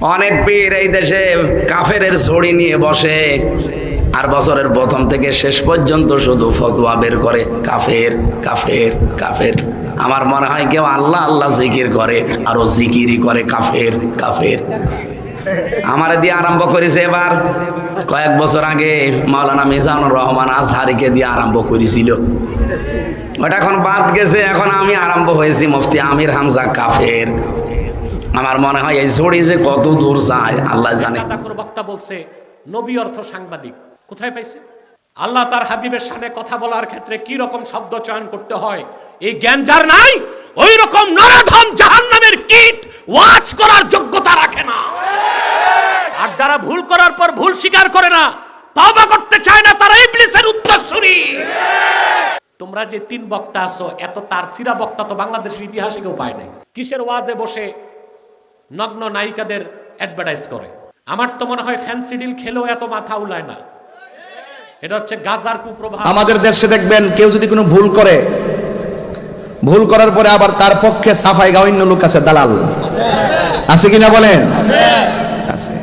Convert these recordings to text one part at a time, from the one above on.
অনেক পীর এই দেশে কাফেরের ছড়ি নিয়ে বসে, আর বছরের প্রথম থেকে শেষ পর্যন্ত শুধু ফতোয়া বের করে কাফের কাফের কাফের। আমার মনে হয় কেউ আল্লাহ আল্লাহ জিকির করে আর ও জিকিরই করে কাফের কাফের। আমার দিয়ে আরম্ভ করেছে এবার, কয়েক বছর আগে মাওলানা মিজানুর রহমান আজহারিকে দিয়ে আরম্ভ করেছিল, ওটা এখন বাদ গেছে। এখন আমি আরম্ভ হয়েছি মুফতি আমির হামজা কাফের। আমার মনে হয় এই ছড়ি যে কত দূর যায় আল্লাহ জানে। বক্তা বলছে নবী অর্থ সাংবাদিক, কোথায় পাইছে? আল্লাহ তার হাবিবের সামনে কথা বলার ক্ষেত্রে কি রকম শব্দ চয়ন করতে হয় এই জ্ঞান যার নাই, ওই রকম নরধম জাহান্নামের কীট ওয়াচ করার যোগ্যতা রাখে না। আর যারা ভুল করার পর ভুল স্বীকার করে না, তওবা করতে চায় না, তারা ইবলিসের উত্তরসূরি। তোমরা যে তিন বক্তা আছো, এত তার সিরা বক্তা তো বাংলাদেশের ইতিহাসে কেউ পায় নাই। কিসের ওয়াজে বসে নগ্ন নায়িকাদের অ্যাডভার্টাইজ করে? আমার তো মনে হয় ফ্যান্সি ডিল খেলেও এত মাথা উলায় না। এটা হচ্ছে গাজার কুপ্রভাব। আমাদের দেশে দেখবেন কেউ যদি কোনো ভুল করে, ভুল করার পরে আবার তার পক্ষে সাফাই গাওয়া অন্য লোক আছে, দালাল আছে কিনা বলেন? আছে।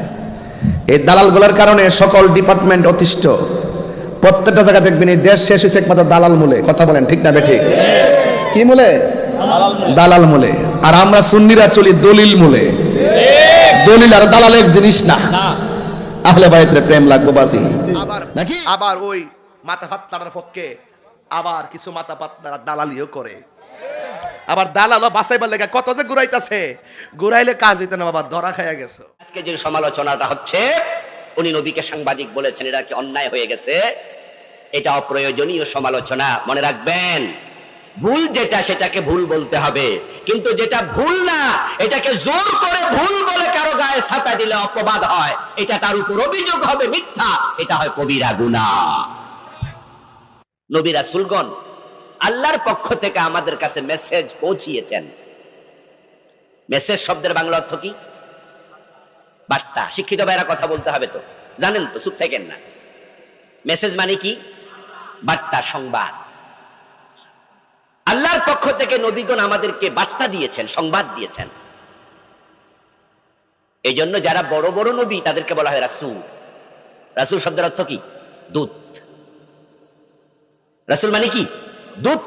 এই দালালগুলোর কারণে সকল ডিপার্টমেন্ট অতিষ্ঠ। প্রত্যেকটা জায়গা দেখবেন এই দেশ শেষ হয়েছে একমাত্র দালাল মূলে। কথা বলেন ঠিক না বেঠিক? কি মূলে? দালাল মূলে। আর আমরা সুন্নিরা চলি দলিল মূলে। দলিল আর দালাল এক জিনিস না। আহলে বাইতের প্রেম লাগবে বাজি নাকি? আবার ওই মাথা পাতলার পক্ষে আবার কিছু মাথা পাতলারা দালালিও করে। আবার দালালও বাঁচাইবার লেগে কত যে ঘুরাইতেছে, ঘুরাইলে কাজ হইতে না বাবা, ধরা খাইয়া গেছে। আজকে যে সমালোচনাটা হচ্ছে, উনি নবীকে সাংবাদিক বলেছেন, এটা কি অন্যায় হয়ে গেছে? এটা অপ্রয়োজনীয় সমালোচনা। মনে রাখবেন, ভুল যেটা সেটাকে ভুল বলতে হবে, কিন্তু যেটা ভুল না এটাকে জোর করে ভুল বলে কারো গায়ে ছাপা দিলে অপবাদ হয়, এটা তার উপর অভিযোগ হবে মিথ্যা, এটা হয় কবিরা গুনাহ। নবী রাসূলগণ আল্লাহর পক্ষ থেকে আমাদের কাছে মেসেজ পৌঁছিয়েছেন। মেসেজ শব্দের বাংলা অর্থ কি? বার্তা। শিক্ষিত ভাইরা কথা বলতে হবে তো, জানেন তো, চুপ থাকেন না। মেসেজ মানে কি? বার্তা, সংবাদ। আল্লাহর পক্ষ থেকে নবীগণ আমাদেরকে বার্তা দিয়েছেন, সংবাদ দিয়েছেন। এই জন্য যারা বড় বড় নবী তাদেরকে বলা হয় রাসূল। রাসূল শব্দের অর্থ কি? দূত। রাসূল মানে কি? দূত।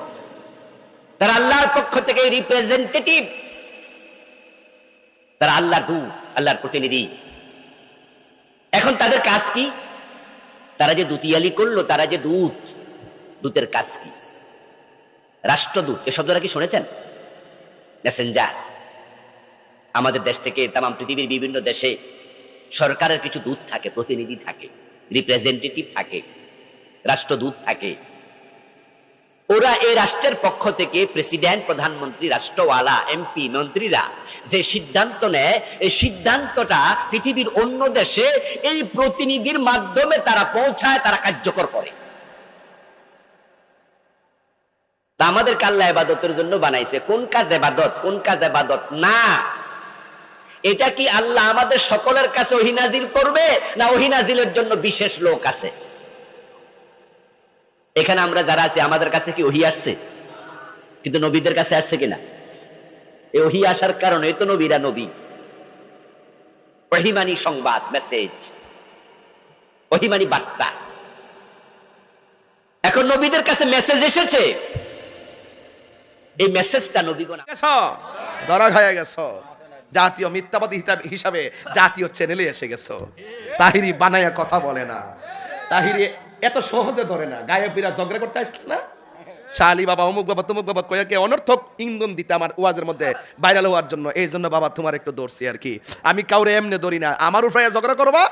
তারা আল্লাহর পক্ষ থেকে রিপ্রেজেন্টেটিভ, তারা আল্লাহর দূত, আল্লাহর প্রতিনিধি। এখন তাদের কাজ কি? তারা যে দুতিয়ালি করলো, তারা যে দূত, দূতের কাজ কি? রাষ্ট্রদূত এই শব্দটা কি শুনেছেন? মেসেঞ্জার। আমাদের দেশ থেকে তামাম পৃথিবীর বিভিন্ন দেশে সরকারের কিছু দূত থাকে, প্রতিনিধি থাকে, রিপ্রেজেন্টেটিভ থাকে, রাষ্ট্রদূত থাকে। ওরা এই রাষ্ট্রের পক্ষ থেকে প্রেসিডেন্ট, প্রধানমন্ত্রী, রাষ্ট্রওয়ালা, এমপি, মন্ত্রীরা যে সিদ্ধান্ত নেয়, এই সিদ্ধান্তটা পৃথিবীর অন্য দেশে এই প্রতিনিধির মাধ্যমে তারা পৌঁছায়, তারা কার্যকর করে। তা আমাদেরকে আল্লাহ ইবাদতের জন্য বানাইছে। কোন কাজ ইবাদত, কোন কাজ ইবাদত না, এটা কি আল্লাহ আমাদের সকলের কাছে ওহী নাজিল করবে, না ওহী নাজিলের জন্য বিশেষ লোক আছে? এখানে আমরা যারা আছি আমাদের কাছে কি ওহী আসছে? কিন্তু নবীদের কাছে আসছে কিনা? এই ওহী আসার কারণে তো নবীরা নবী। ওহী মানে সংবাদ, মেসেজ, ওহী মানে বার্তা। এখন নবীদের কাছে মেসেজ এসেছে, এই মেসেজটা নবীগণ ধরা খাইয়া গেছো। জাতীয় মিথ্যাবাদী হিসাবে জাতীয় চ্যানেলে এসে গেছো। তাহিরি বানাইয়া কথা বলে না, তাহিরি এত সহজে ধরে না। গায়েবীরা ঝগড়া করতে আসছে না, শালি বাবা, অমুক বাবা, তমুক বাবা কয়েকে অনর্থক ইন্ধন দিতে আমার ওয়াজের মধ্যে ভাইরাল হওয়ার জন্য। এই জন্য বাবা তোমার একটু ধরছি আর কি। আমি কাউরে এমনি ধরি না, আমার উপরে ঝগড়া করবা,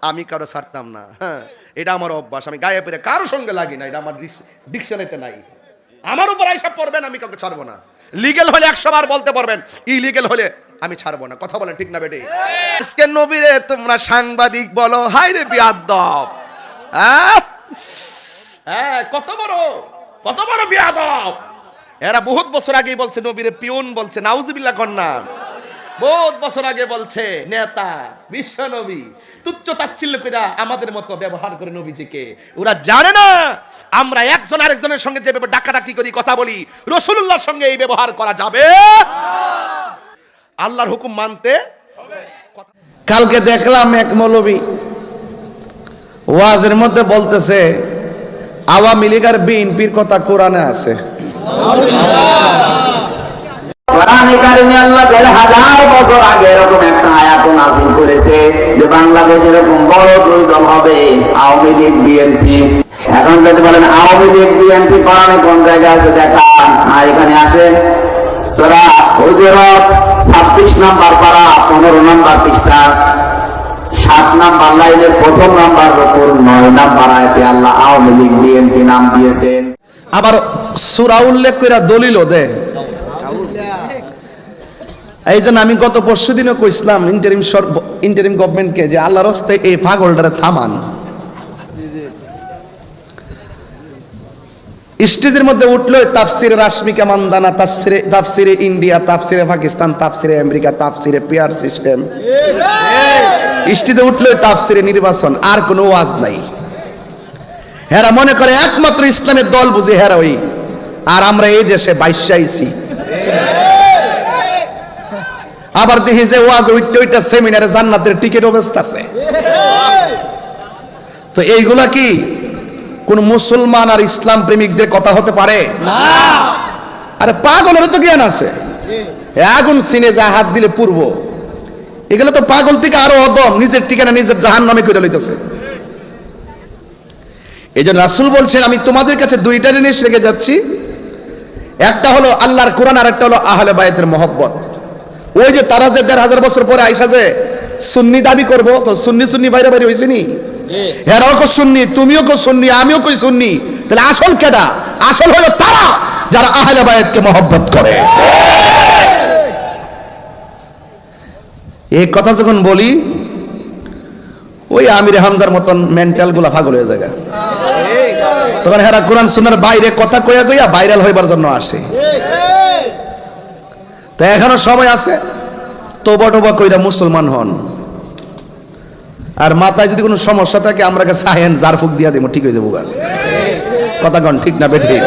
আমি কারো ছাড়তাম না। হ্যাঁ, এটা আমার অভ্যাস। আমি গায়ে পেরে কারো সঙ্গে লাগি না, এটা আমার ডিকশনারিতে নাই। আমার উপর আইসা পড়বেন, আমি কাউকে ছাড়বো না। লিগেল হলে 100 বার বলতে পারবেন, ইলিগেল হলে আমি ছাড়বো না। কথা বলেন ঠিক না বেটি? আজকে নবীরে তোমরা সাংবাদিক বলো, হাই রে বিয়াদব। হ্যাঁ, কত বড় বিয়াদব। এরা বহুত বছর আগেই বলছে নবীরে পিয়ন বলছে, নাউজুবিল্লাহ কন্যা। বহুত বছর আগে বলছে নেতা, বিশ্ব নবী। তুচ্ছ তাচ্ছিল্য করে আমাদের মতো ব্যবহার করে নবীজিকে। ওরা জানে না আমরা একজন আরেকজনের সঙ্গে যেভাবে ডাকাডাকি করি, কথা বলি, রাসূলুল্লাহর সঙ্গে এই ব্যবহার করা যাবে। আল্লাহর হুকুম মানতে হবে। কালকে দেখলাম এক মৌলবী ওয়াজের মধ্যে বলতেছে আওয়ামী লীগ আর বিএনপির কথা কোরআনে আছে। কোরআনে কারিমে আল্লাহ ১,৫০০ বছর আগে এরকম একটা আয়াত নাযিল করেছে যে বাংলাদেশে এরকম বড় দুই দল হবে, আওয়ামী লীগ বিএনপি। এখন যদি বলেন আওয়ামী লীগ বিএনপি কোরআনে কোন জায়গায় আছে দেখান, এখানে আসেন সূরা হুজুরাত ২৬ নম্বর পারা ১৫ নম্বর পৃষ্ঠা ৭ নম্বর লাইনের প্রথম নম্বর উপর ৯ নম্বর আয়াতে আল্লাহ আওয়ামী লীগ বিএনপি নাম দিয়েছেন। আবার সূরা উল্লেখ করে দলিলও দেয়। এই জন্য আমি গত পরশুদিনও কইছিলাম ইন্টারিম গভর্নমেন্টকে যে আল্লাহর রাস্তে এই পাগলটারে থামান। স্টেজের মধ্যে উঠলো তাফসিরে রাশমিকা মান্দানা, তাফসিরে ইন্ডিয়া, তাফসিরে পাকিস্তান, তাফসিরে আমেরিকা, তাফসিরে পিয়ার সিস্টেম, স্টেজে উঠলো তাফসিরে নির্বাচন, আর কোনো ওয়াজ নাই। হেরা মনে করে একমাত্র ইসলামের দল বুঝে হেরা ওই, আর আমরা এই দেশে বাইশাইছি। আবার দেখি যে ওয়াজ ওইটা সেমিনারে জান্নাতের টিকিট অবস্থা আছে। তো এইগুলা কি কোন মুসলমান আর ইসলাম প্রেমিকদের কথা হতে পারে না? আরে পাগলের তো জ্ঞান আছে, আগুন সিনে যা হাত দিলে পূর্ব, এগুলো তো পাগল থেকে আরো অদম, নিজের ঠিকানা নিজের জাহান্নামে করে লইতেছে। এই জন্য রাসূল বলছেন আমি তোমাদের কাছে দুইটা জিনিস রেখে যাচ্ছি, একটা হলো আল্লাহর কোরআন, আর একটা হলো আহলে বায়তের মহব্বত। ওই যে তারা যে ১৫০০ বছর পরে আইসা যে সুন্নি দাবি করবো, তো সুন্নি বাইরে বাইরে হয়েছে নি? এরাও কো সুন্নি, তুমিও কো সুন্নি, আমিও কই সুন্নি। তাহলে আসল কেডা? আসল হলো তারা যারা আহলে বায়তকে মহব্বত করে। এই কথা যখন বলি, ওই আমির হামজার মতন মেন্টাল গুলা পাগল হয়ে যায়, তখন হেরা কোরআন সুন্নাহর বাইরে কথা কইয়া কইয়া ভাইরাল হইবার জন্য আসে। তো এখনো সময় আছে, তোবা টোবা কইরা মুসলমান হন। আর মাথায় যদি কোনো সমস্যা থাকে আমরা কাছে আহেন, জারফুক দিয়া দিব, ঠিক হয়ে যাবো। কথা কন ঠিক না বেঠিক?